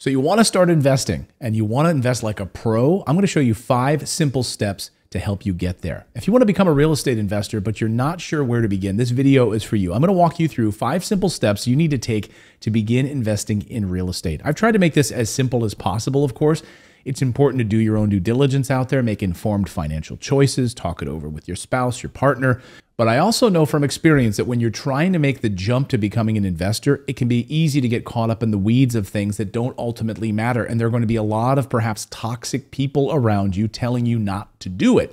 So you want to start investing and you want to invest like a pro. I'm going to show you 5 simple steps to help you get there. If you want to become a real estate investor, but you're not sure where to begin, this video is for you. I'm going to walk you through 5 simple steps you need to take to begin investing in real estate. I've tried to make this as simple as possible, of course. It's important to do your own due diligence out there, make informed financial choices, talk it over with your spouse, your partner. But I also know from experience that when you're trying to make the jump to becoming an investor, it can be easy to get caught up in the weeds of things that don't ultimately matter. And there are going to be a lot of perhaps toxic people around you telling you not to do it.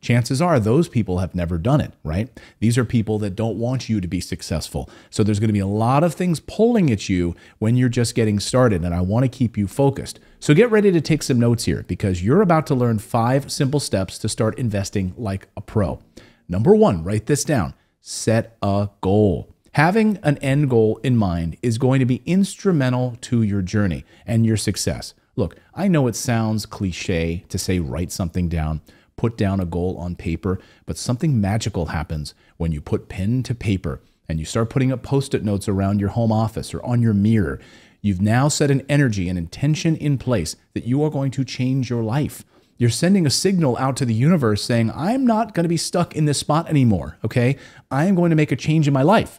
Chances are those people have never done it, right? These are people that don't want you to be successful. So there's going to be a lot of things pulling at you when you're just getting started, and I want to keep you focused. So get ready to take some notes here because you're about to learn 5 simple steps to start investing like a pro. Number 1, write this down. Set a goal. Having an end goal in mind is going to be instrumental to your journey and your success. Look, I know it sounds cliche to say write something down, put down a goal on paper, but something magical happens when you put pen to paper and you start putting up Post-it notes around your home office or on your mirror. You've now set an energy and intention in place that you are going to change your life. You're sending a signal out to the universe saying, I'm not going to be stuck in this spot anymore, okay? I am going to make a change in my life.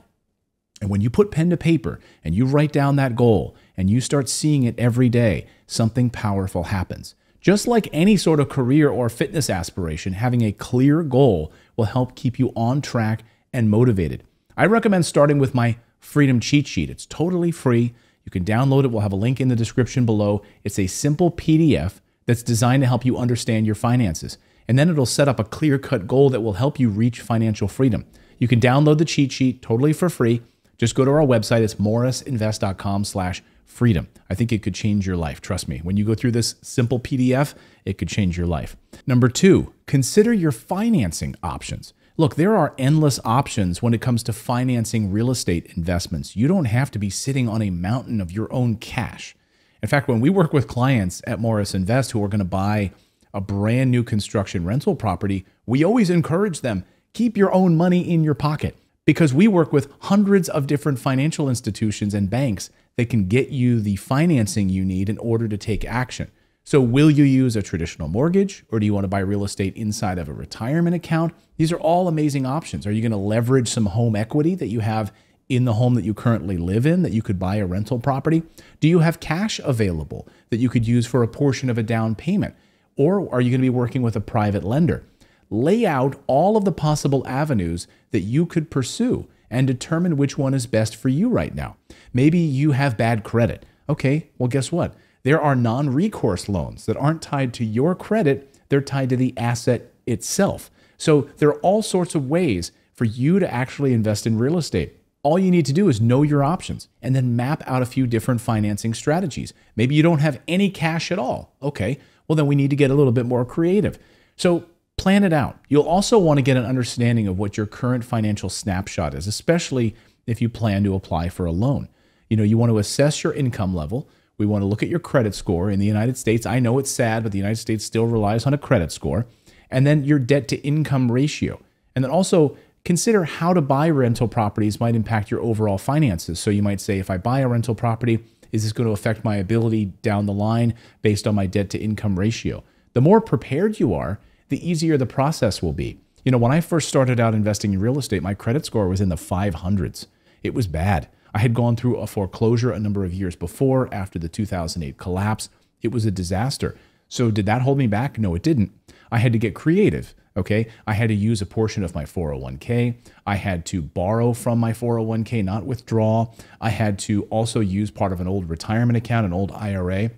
And when you put pen to paper and you write down that goal and you start seeing it every day, something powerful happens. Just like any sort of career or fitness aspiration, having a clear goal will help keep you on track and motivated. I recommend starting with my Freedom Cheat Sheet. It's totally free. You can download it. We'll have a link in the description below. It's a simple PDF that's designed to help you understand your finances. And then it'll set up a clear-cut goal that will help you reach financial freedom. You can download the cheat sheet totally for free. Just go to our website. It's morrisinvest.com/freedom. I think it could change your life. Trust me. When you go through this simple PDF, it could change your life. Number 2, consider your financing options. Look, there are endless options when it comes to financing real estate investments. You don't have to be sitting on a mountain of your own cash. In fact, when we work with clients at Morris Invest who are going to buy a brand new construction rental property, we always encourage them, keep your own money in your pocket because we work with hundreds of different financial institutions and banks that can get you the financing you need in order to take action. So will you use a traditional mortgage or do you want to buy real estate inside of a retirement account? These are all amazing options. Are you going to leverage some home equity that you have in the home that you currently live in that you could buy a rental property? Do you have cash available that you could use for a portion of a down payment? Or are you going to be working with a private lender? Lay out all of the possible avenues that you could pursue and determine which one is best for you right now. Maybe you have bad credit. Okay, well, guess what? There are non-recourse loans that aren't tied to your credit. They're tied to the asset itself. So there are all sorts of ways for you to actually invest in real estate. All you need to do is know your options and then map out a few different financing strategies. Maybe you don't have any cash at all. Okay, well then we need to get a little bit more creative. So plan it out. You'll also want to get an understanding of what your current financial snapshot is, especially if you plan to apply for a loan. You want to assess your income level. We want to look at your credit score in the United States. I know it's sad, but the United States still relies on a credit score. And then your debt to income ratio. And then also consider how to buy rental properties might impact your overall finances. So you might say, if I buy a rental property, is this going to affect my ability down the line based on my debt to income ratio? The more prepared you are, the easier the process will be. When I first started out investing in real estate, my credit score was in the 500s. It was bad. I had gone through a foreclosure a number of years before, after the 2008 collapse. It was a disaster. So did that hold me back? No, it didn't. I had to get creative. Okay, I had to use a portion of my 401k. I had to borrow from my 401k, not withdraw. I had to also use part of an old retirement account, an old IRA.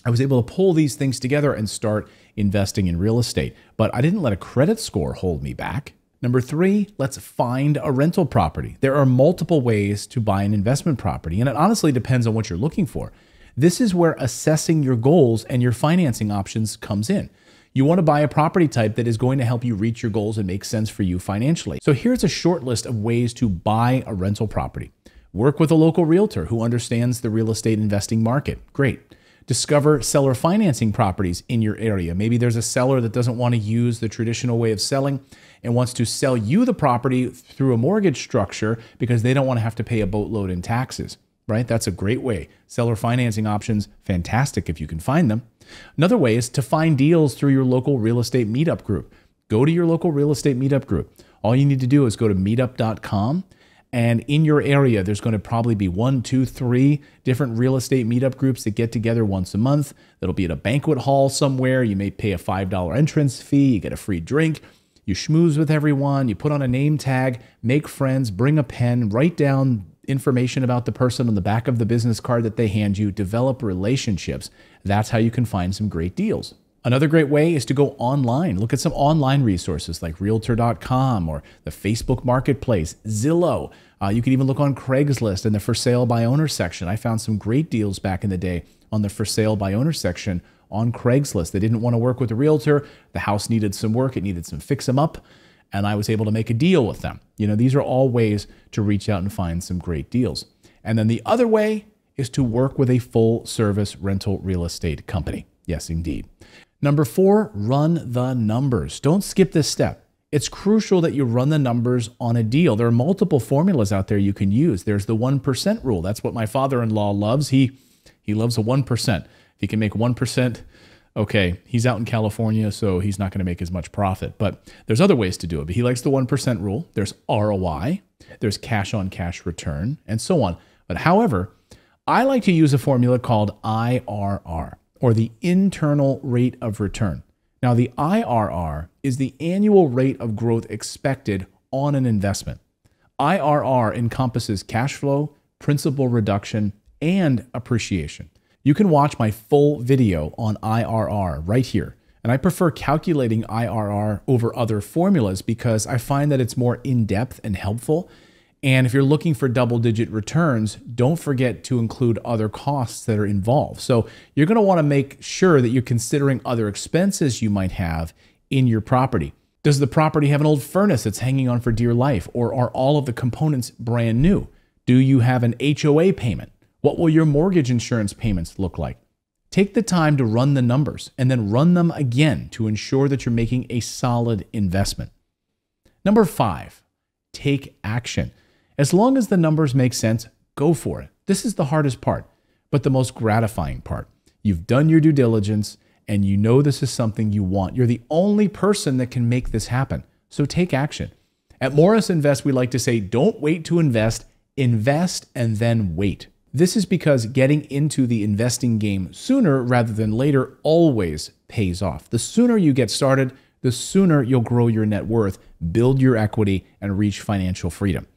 I was able to pull these things together and start investing in real estate, but I didn't let a credit score hold me back. Number 3, let's find a rental property. There are multiple ways to buy an investment property, and it honestly depends on what you're looking for. This is where assessing your goals and your financing options comes in. You want to buy a property type that is going to help you reach your goals and make sense for you financially. So here's a short list of ways to buy a rental property. Work with a local realtor who understands the real estate investing market. Great. Discover seller financing properties in your area. Maybe there's a seller that doesn't want to use the traditional way of selling and wants to sell you the property through a mortgage structure because they don't want to have to pay a boatload in taxes. right? That's a great way. Seller financing options, fantastic if you can find them. Another way is to find deals through your local real estate meetup group. Go to your local real estate meetup group. All you need to do is go to meetup.com. And in your area, there's going to probably be 1, 2, 3 different real estate meetup groups that get together once a month. That'll be at a banquet hall somewhere. You may pay a $5 entrance fee. You get a free drink. You schmooze with everyone. You put on a name tag, make friends, bring a pen, write down information about the person on the back of the business card that they hand you, develop relationships. That's how you can find some great deals. Another great way is to go online. Look at some online resources like Realtor.com or the Facebook Marketplace, Zillow. You can even look on Craigslist in the for sale by owner section. I found some great deals back in the day on the for sale by owner section on Craigslist. They didn't want to work with a realtor. The house needed some work. It needed some fix them up. And I was able to make a deal with them. These are all ways to reach out and find some great deals. And then the other way is to work with a full service rental real estate company. Yes, indeed. Number 4, run the numbers. Don't skip this step. It's crucial that you run the numbers on a deal. There are multiple formulas out there you can use. There's the 1% rule. That's what my father-in-law loves. He loves a 1%. If he can make 1%, okay, he's out in California, so he's not going to make as much profit. But there's other ways to do it. But he likes the 1% rule. There's ROI. There's cash-on-cash return, and so on. But however, I like to use a formula called IRR, or the internal rate of return. Now, the IRR is the annual rate of growth expected on an investment. IRR encompasses cash flow, principal reduction, and appreciation. You can watch my full video on IRR right here. And I prefer calculating IRR over other formulas because I find that it's more in-depth and helpful. And if you're looking for double-digit returns, don't forget to include other costs that are involved. So you're going to want to make sure that you're considering other expenses you might have in your property. Does the property have an old furnace that's hanging on for dear life? Or are all of the components brand new? Do you have an HOA payment? What will your mortgage insurance payments look like? Take the time to run the numbers and then run them again to ensure that you're making a solid investment. Number 5, take action. As long as the numbers make sense, go for it. This is the hardest part, but the most gratifying part. You've done your due diligence and you know this is something you want. You're the only person that can make this happen. So take action. At Morris Invest, we like to say, don't wait to invest, invest and then wait. This is because getting into the investing game sooner rather than later always pays off. The sooner you get started, the sooner you'll grow your net worth, build your equity, and reach financial freedom.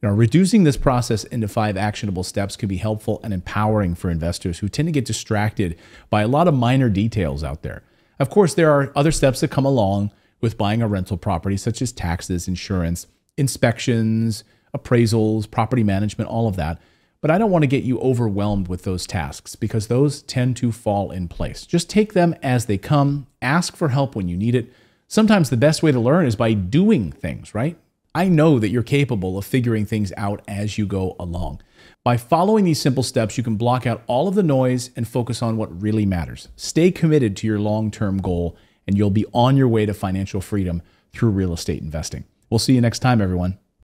Reducing this process into 5 actionable steps can be helpful and empowering for investors who tend to get distracted by a lot of minor details out there. Of course, there are other steps that come along with buying a rental property, such as taxes, insurance, inspections, appraisals, property management, all of that. But I don't want to get you overwhelmed with those tasks because those tend to fall in place. Just take them as they come, ask for help when you need it. Sometimes the best way to learn is by doing things, right? I know that you're capable of figuring things out as you go along. By following these simple steps, you can block out all of the noise and focus on what really matters. Stay committed to your long-term goal, and you'll be on your way to financial freedom through real estate investing. We'll see you next time, everyone.